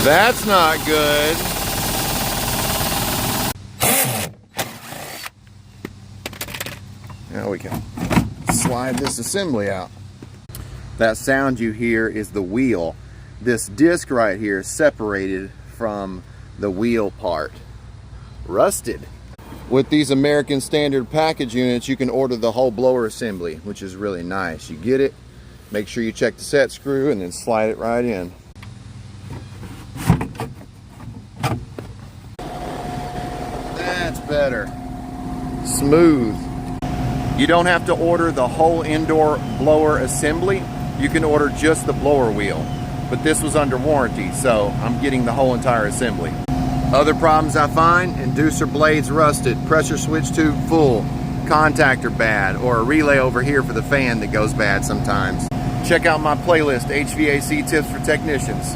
That's not good. Now we can slide this assembly out. That sound you hear is the wheel. This disc right here is separated from the wheel part. Rusted. With these American Standard package units, you can order the whole blower assembly, which is really nice. You get it, make sure you check the set screw, and then slide it right in. That's better. Smooth. You don't have to order the whole indoor blower assembly. You can order just the blower wheel. But this was under warranty, so I'm getting the whole entire assembly. Other problems I find: inducer blades rusted, pressure switch tube full, contactor bad, or a relay over here for the fan that goes bad sometimes. Check out my playlist, HVAC Tips for Technicians.